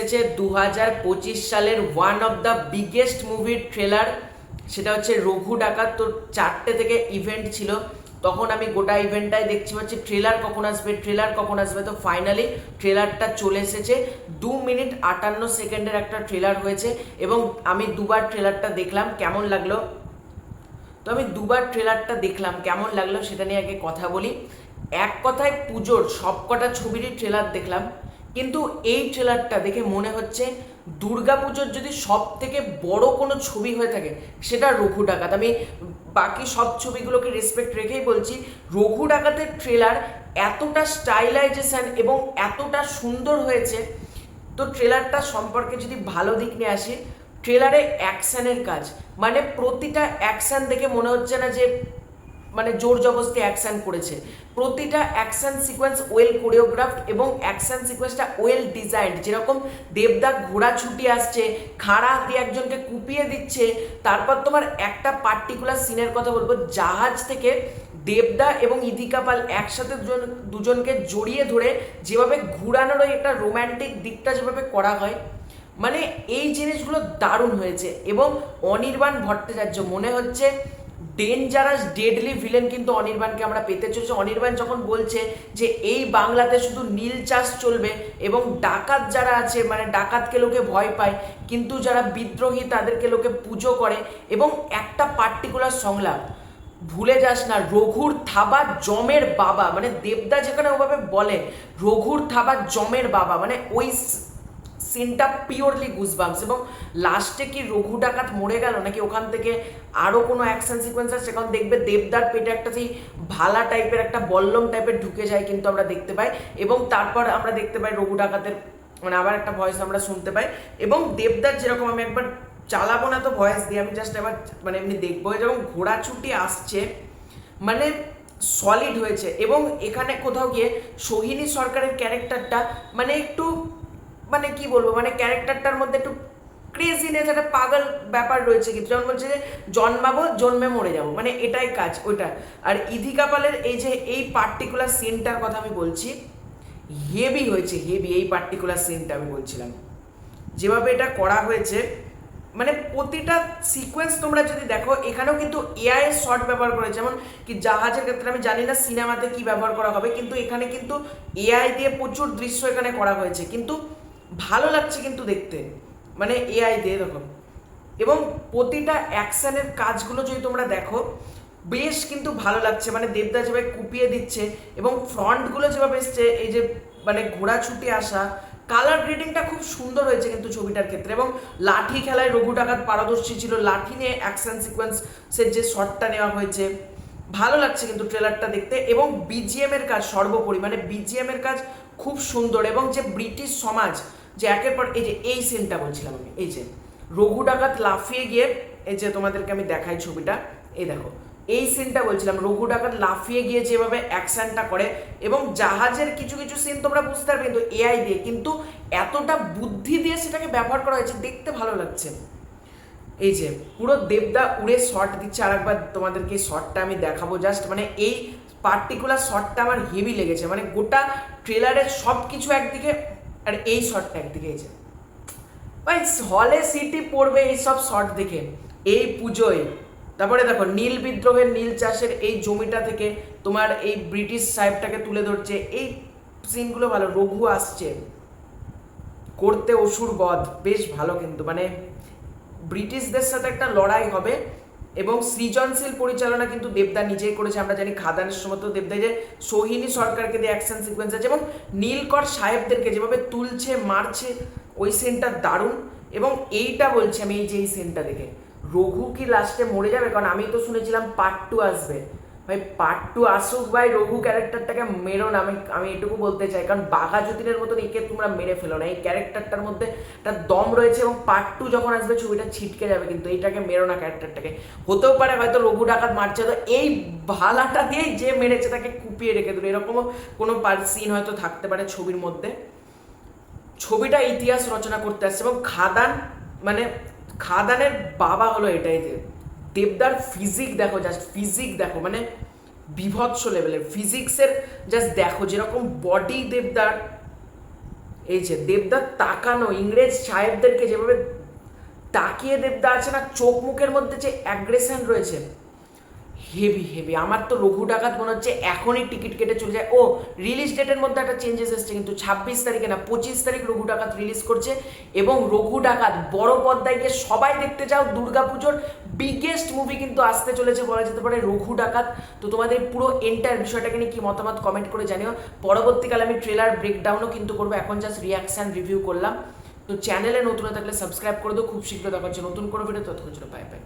এসেছে 2025 সালের one of the biggest মুভির ট্রেলার, সেটা হচ্ছে রঘু ডাকাত। তো 4টে থেকে ইভেন্ট ছিল, তখন আমি গোটা ইভেন্টটাই দেখছি পাচ্ছি ট্রেলার কখন আসবে। তো ফাইনালি ট্রেলারটা চলে এসেছে। 2 মিনিট 58 সেকেন্ডের একটা ট্রেলার হয়েছে এবং আমি দুবার ট্রেলারটা দেখলাম। কেমন লাগলো? তো আমি দুবার ট্রেলারটা দেখলাম, কেমন লাগলো সেটা নিয়ে আগে কথা বলি। এক কথায় পুজোর সবকটা ছবিরই ট্রেলার দেখলাম, কিন্তু এই ট্রেলারটা দেখে মনে হচ্ছে দুর্গাপুজোর যদি সব থেকে বড় কোনো ছবি হয়ে থাকে সেটা রঘু ডাকাত। আমি বাকি সব ছবিগুলোকে রেসপেক্ট রেখেই বলছি, রঘু ডাকাতের ট্রেলার এতটা স্টাইলাইজেশন এবং এতটা সুন্দর হয়েছে। তো ট্রেলারটা সম্পর্কে যদি ভালো দিক নিয়ে আসি, ট্রেলারে অ্যাকশানের কাজ, মানে প্রতিটা অ্যাকশান দেখে মনে হচ্ছে না যে মানে জোর জবরদস্তি অ্যাকশন করেছে। প্রতিটা অ্যাকশন সিকোয়েন্স ওয়েল কোরিওগ্রাফড এবং অ্যাকশন সিকোয়েন্সটা ওয়েল ডিজাইন্ড। যেরকম দেবদা ঘোড়া ছুটি আসছে, খাড়া দিয়ে একজনকে কুপিয়ে দিচ্ছে, তারপর তোমার একটা পার্টিকুলার সিনের কথা বলবো, জাহাজ থেকে দেবদা এবং ইদিকা পাল একসাথে দুজনকে জড়িয়ে ধরে যেভাবে ঘুরানোর ওই একটা রোম্যান্টিক দিকটা যেভাবে করা হয়, মানে এই জিনিসগুলো দারুণ হয়েছে। এবং অনির্বাণ ভট্টাচার্য মনে হচ্ছে ডেঞ্জারাস ডেডলি ভিলেন কিন্তু অনির্বাণকে আমরা পেতে চলেছি। অনির্বাণ যখন বলছে যে এই বাংলাতে শুধু নীল চাষ চলবে এবং ডাকাত যারা আছে, মানে ডাকাতকে লোকে ভয় পায় কিন্তু যারা বিদ্রোহী তাদেরকে লোকে পুজো করে, এবং একটা পার্টিকুলার সংলাপ ভুলে যাস না, রঘুর থাবা জমের বাবা, মানে দেবদা যেখানে ওভাবে বলে রঘুর থাবা জমের বাবা, মানে ওই সিনটা পিওরলি গুজবাম্পস। এবং লাস্টে কি রঘু ডাকাত মরে গেল নাকি ওখান থেকে আরও কোনো অ্যাকশন সিকোয়েন্স আছে, সেখানে দেখবে দেবদার পেটে একটা সেই ভালা টাইপের একটা বল্লম টাইপের ঢুকে যায় কিন্তু আমরা দেখতে পাই। এবং তারপর আমরা দেখতে পাই রঘু ডাকাতের মানে আবার একটা ভয়েস আমরা শুনতে পাই। এবং দেবদার যেরকম, আমি একবার চালাবো না তো ভয়েস দিয়ে, আমি জাস্ট এবার মানে এমনি দেখবো, যখন ঘোড়া ছুটি আসছে মানে সলিড হয়েছে। এবং এখানে কোথাও গিয়ে সোহিনী সরকারের ক্যারেক্টারটা মানে একটু মানে কি বলবো, মানে ক্যারেক্টারটার মধ্যে একটু ক্রেজিনেস, একটা পাগল ব্যাপার রয়েছে। কিন্তু যেমন বলছে যে জন্মাবো জন্মে মরে যাবো, মানে এটাই কাজ ওইটা। আর ইদিকা পালের এই যে এই পার্টিকুলার সিনটার কথা আমি বলছি, হেভি হয়েছে, হেভি। এই পার্টিকুলার সিনটা আমি বলছিলাম যেভাবে এটা করা হয়েছে, মানে প্রতিটা সিকোয়েন্স তোমরা যদি দেখো, এখানেও কিন্তু এআই এর শর্ট ব্যবহার করেছে। যেমন কি জাহাজের ক্ষেত্রে আমি জানি না সিনেমাতে কি ব্যবহার করা হবে, কিন্তু এখানে কিন্তু এআই দিয়ে প্রচুর দৃশ্য এখানে করা হয়েছে, কিন্তু ভালো লাগছে কিন্তু দেখতে, মানে এআই দিয়ে দেখো। এবং প্রতিটা অ্যাকশনের কাজগুলো যদি তোমরা দেখো বেশ কিন্তু ভালো লাগছে, মানে দেবদা যেভাবে কুপিয়ে দিচ্ছে এবং ফ্রন্টগুলো যেভাবে এসছে, এই যে মানে ঘোড়া ছুটে আসা, কালার গ্রেডিংটা খুব সুন্দর হয়েছে কিন্তু ছবিটার ক্ষেত্রে। এবং লাঠি খেলায় রঘু ডাকাত পারদর্শী ছিল, লাঠি নিয়ে অ্যাকশন সিকোয়েন্সের যে শটটা নেওয়া হয়েছে ভালো লাগছে কিন্তু ট্রেলারটা দেখতে। এবং বিজিএম এর কাজ সর্বোপরি, মানে বিজিএম এর কাজ খুব সুন্দর। এবং যে ব্রিটিশ সমাজ যে একের পর এই যে এই সিনটা বলছিলাম আমি, এই যে রঘু ডাকাত লাফিয়ে গিয়ে, এই যে তোমাদেরকে আমি দেখাই ছবিটা, এই দেখো এই সিনটা বলছিলাম, রঘু ডাকাত লাফিয়ে গিয়ে যেভাবে অ্যাকশনটা করে। এবং জাহাজের কিছু কিছু সিন তোমরা বুঝতে পারবে কিন্তু এআই দিয়ে, কিন্তু এতটা বুদ্ধি দিয়ে সেটাকে ব্যবহার করা হয়েছে, দেখতে ভালো লাগছে। এই যে পুরো দেবদা উড়ে শট দিচ্ছে, আর একবার তোমাদেরকে এই শটটা আমি দেখাবো জাস্ট, মানে এই পার্টিকুলার শটটা আমার হেভি লেগেছে। মানে গোটা ট্রেলারের সব কিছু একদিকে আর এই শটটা একদিকে, এই যে ভাই হলে সিটি পড়বে এইসব শট দেখে এই পুজোয়। তারপরে দেখো নীল বিদ্রোহের নীল চাষের এই জমিটা থেকে তোমার এই ব্রিটিশ সাহেবটাকে তুলে ধরছে, এই সিনগুলো ভালো। রঘু আসছে করতে অসুর বধ, বেশ ভালো কিন্তু, মানে ব্রিটিশদের সাথে একটা লড়াই হবে। এবং সৃজনশীল পরিচালনা কিন্তু দেবদা নিজেই করেছে। আমরা জানি খাদানের সময় তো দেবদা যে সোহিনী সরকারকে দিয়ে অ্যাকশন সিকোয়েন্স আছে, এবং নীলকর সাহেবদেরকে যেভাবে তুলছে মারছে, ওই সিনটা দারুণ। এবং এইটা বলছি আমি, এই যে এই সিনটা দেখে রঘু কি লাস্টে মরে যাবে? কারণ আমি তো শুনেছিলাম পার্ট 2 আসবে। ভাই পার্ট 2 আসুক ভাই, রঘু ক্যারেক্টারটাকে মেরো না, আমি এটুকু বলতে চাই। কারণ বাঘা যতীনের মতন একে তোমরা মেরে ফেলো না, এই ক্যারেক্টারটার মধ্যে একটা দম রয়েছে। এবং পার্ট 2 যখন আসবে ছবিটা ছিটকে যাবে, কিন্তু এইটাকে মেরো না ক্যারেক্টারটাকে। হতেও পারে হয়তো রঘু ডাকাত মারছে তো এই ভালাটা দিয়েই যে মেরেছে তাকে কুপিয়ে রেখে দিল, এরকমও কোনো সিন হয়তো থাকতে পারে ছবির মধ্যে। ছবিটা ইতিহাস রচনা করতে আসছে। এবং খাদান, মানে খাদানের বাবা হলো এটাই, যে দেবদার ফিজিক দেখো, জাস্ট ফিজিক দেখো, মানে বিভৎস লেভেলের ফিজিক্সের জাস্ট দেখো, যেরকম বডি দেবদার এই যে দেবদা তাকানো, ইংরেজ সাহেবদেরকে যেভাবে তাকিয়ে দেবদা আছে না, চোখ মুখের মধ্যে যে অ্যাগ্রেশন রয়েছে, হেভি হেভি। আমার তো রঘু ডাকাত মনে হচ্ছে এখনই টিকিট কেটে চলে যায়। ও রিলিজ ডেটের মধ্যে একটা চেঞ্জেস এসছে, কিন্তু 26 তারিখে না 25 তারিখ রঘু ডাকাত রিলিজ করছে। এবং রঘু ডাকাত বড় পর্দায় গিয়ে সবাই দেখতে যাও, দুর্গাপুজোর বিগেস্ট মুভি কিন্তু আসতে চলেছে বলা যেতে পারে রঘু ডাকাত। তো তোমাদের পুরো এন্টায়ার বিষয়টাকে নিয়ে কি মতামত কমেন্ট করে জানিও। পরবর্তীকালে আমি ট্রেলার ব্রেকডাউনও কিন্তু করবো, এখন জাস্ট রিয়াকশন রিভিউ করলাম। তো চ্যানেলে নতুন থাকলে সাবস্ক্রাইব করে দাও। খুব শীঘ্র দেখা হচ্ছে নতুন কোনো ভিডিও, ততক্ষণ বাই বাই।